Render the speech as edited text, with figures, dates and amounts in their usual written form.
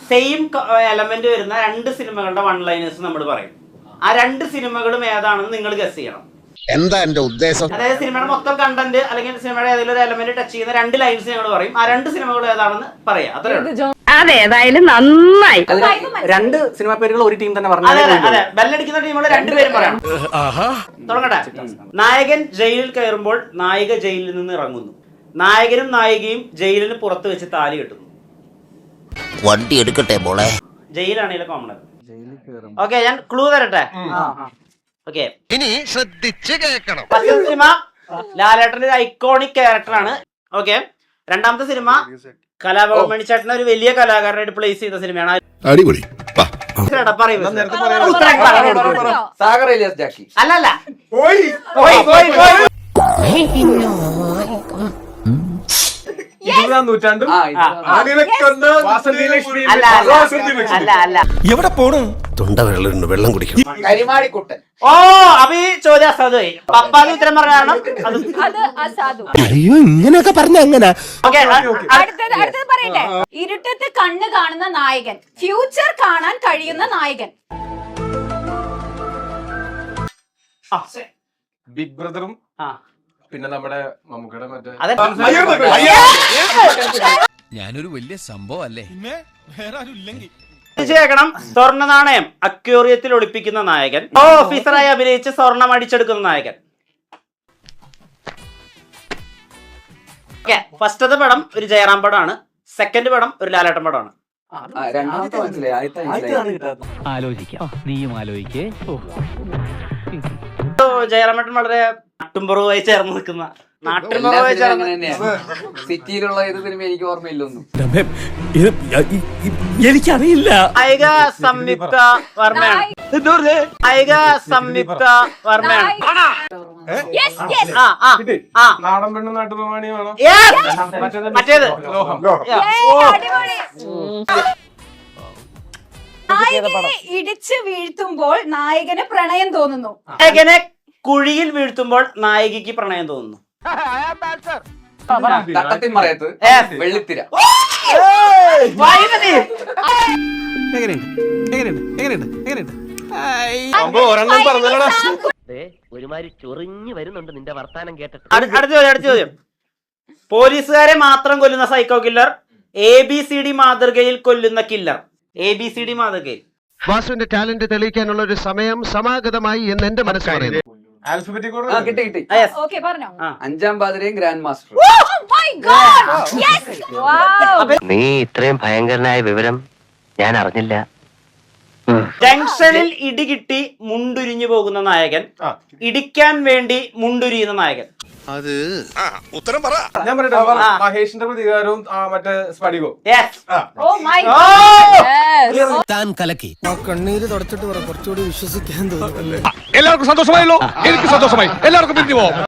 Same element വരുന്ന 2 സിനിമകളുടെ one liners നമ്മൾ പറയും. ആ 2 സിനിമകളും ഏതാണെന്ന് നിങ്ങൾ ഗസ് ചെയ്യണം. എന്താ എന്റെ ഉദ്ദേശം? അതായത് സിനിമയുടെ മൊത്തം കണ്ടന്റ് അല്ലെങ്കിൽ സിനിമയുടെ ഏതെങ്കിലും ഒരു എലമെന്റ് ടച്ച് ചെയ്യുന്ന 2 ലൈൻസ് ഞങ്ങൾ പറയും. ആ 2 സിനിമകൾ ഏതാണെന്ന് പറയാം. അത്രേ. അതേതായാലും നന്നായി. 2 സിനിമ പേരുകൾ ഒരു ടീം തന്നെ പറഞ്ഞു. അതെ, ബെല്ലടിക്കുന്ന ടീമുകൾ 2 പേരും പറയാം. തുടങ്ങട്ടെ. നായകൻ ജയിലിൽ കയറുമ്പോൾ നായിക ജയിലിൽ നിന്ന് ഇറങ്ങുന്നു. നായകനും നായികയും ജയിലിന് പുറത്ത് വെച്ച് താലി കെട്ടുന്നു. വണ്ടി എടുക്കട്ടെ മോളെ. ജയിലാണെങ്കിലും കോമൺ. ഓക്കെ, ഞാൻ ക്ലൂ തരട്ടെ. ഓക്കെ, ഇനി ശ്രദ്ധിച്ച് കേൾക്കണം. ഫസ്റ്റ് സിനിമ ലാലേട്ടന്റെ ഒരു ഐക്കോണിക് ക്യാരക്ടറാണ്. ഓക്കെ, രണ്ടാമത്തെ സിനിമ കലാഭവൻ മണിച്ചേട്ടനെ ഒരു വലിയ കലാകാരനായിട്ട് പ്ലേസ് ചെയ്ത സിനിമയാണ്. അടിപൊളി. അല്ലല്ല, എവിടെ പോണു? തൊണ്ട വെള്ളം കുടിക്കണം. ഓ, അപ്പൊ ഈ ചോദ്യം അസാധുവായി. പപ്പാന്ന് ഉത്തരം പറഞ്ഞാണ്. അയ്യോ, ഇങ്ങനെയൊക്കെ പറഞ്ഞ എങ്ങനെ? അടുത്തത് പറയട്ടെ. ഇരുട്ടത്ത് കണ്ണ് കാണുന്ന നായകൻ, ഫ്യൂച്ചർ കാണാൻ കഴിയുന്ന നായകൻ. ബിഗ് ബ്രദറും പിന്നെ നമ്മുടെ മമ്മൂക്കയുടെ മറ്റേ ഞാനൊരു വലിയ സംഭവം അല്ലേ? കേൾക്കണം. സ്വർണ്ണ നാണയം അക്വേറിയത്തിൽ ഒളിപ്പിക്കുന്ന നായകൻ, ഓഫീസറായി അഭിനയിച്ച് സ്വർണം അടിച്ചെടുക്കുന്ന നായകൻ. ഫസ്റ്റത്തെ പടം ഒരു ജയറാം പടമാണ്. സെക്കൻഡ് പടം ഒരു ലാലേട്ടൻ പടമാണ്. ആലോചിക്കാം, നീയും ആലോചിക്കേ. ജയറാമേട്ടൻ വളരെ നാട്ടുംപുറവുമായി ചേർന്ന് നിൽക്കുന്ന സിറ്റിയിലുള്ള ഏത് സിനിമ എനിക്ക് ഓർമ്മയില്ലൊന്നും. എനിക്കറിയില്ല. നായിക സംയുക്ത വർമ്മയാണ്. നായിക സംയുക്ത വർമ്മയാണ്. നാടൻ പെണ്ണും നാട്ടുപ്രമാണിയുമാണോ? മറ്റേത് നായകനെ ഇടിച്ചു വീഴ്ത്തുമ്പോൾ നായകന് പ്രണയം തോന്നുന്നു. നായകനെ കുഴിയിൽ വീഴ്ത്തുമ്പോൾ നായികക്ക് പ്രണയം തോന്നുന്നു. തട്ടത്തിൻ മറയത്ത് വെള്ളിത്തിര. ഒരുമാതിരി ചൊറിഞ്ഞു വരുന്നുണ്ട് നിന്റെ വർത്താനം കേട്ടിട്ട്. അടുത്ത ചോദ്യം. പോലീസുകാരെ മാത്രം കൊല്ലുന്ന സൈക്കോ കില്ലർ, ABCD മാതൃകയിൽ കൊല്ലുന്ന കില്ലർ. ABCD മാതൃകയിൽ. വാസുവിന്റെ ടാലന്റ് തെളിയിക്കാനുള്ള ഒരു സമയം സമാഗതമായി എന്ന് എന്റെ മനസ്സ് പറയുന്നു. കിട്ടി. ഓക്കേ, പറഞ്ഞോ. 5ാം പാതിരയും ഗ്രാൻഡ് മാസ്റ്റർ. നീ ഇത്രയും ഭയങ്കരനായ വിവരം ഞാൻ അറിഞ്ഞില്ല. ജംഗ്ഷനിൽ ഇടികിട്ടി മുണ്ടുരിഞ്ഞു പോകുന്ന നായകൻ, ഇടിക്കാൻ വേണ്ടി മുണ്ടുരിയുന്ന നായകൻ. അത് ഉത്തരം പറ. ഞാൻ പറയട്ടെ, മഹേഷിന്റെ പ്രതികാരവും മറ്റേ സ്പടികോ. താൻ കലക്കി. കണ്ണീര് തുടച്ചിട്ട് കുറച്ചുകൂടി വിശ്വസിക്കാൻ തോന്നുന്നു. എല്ലാവർക്കും സന്തോഷമായല്ലോ? എനിക്ക് സന്തോഷമായി. എല്ലാവർക്കും പിരിഞ്ഞു പോവാം.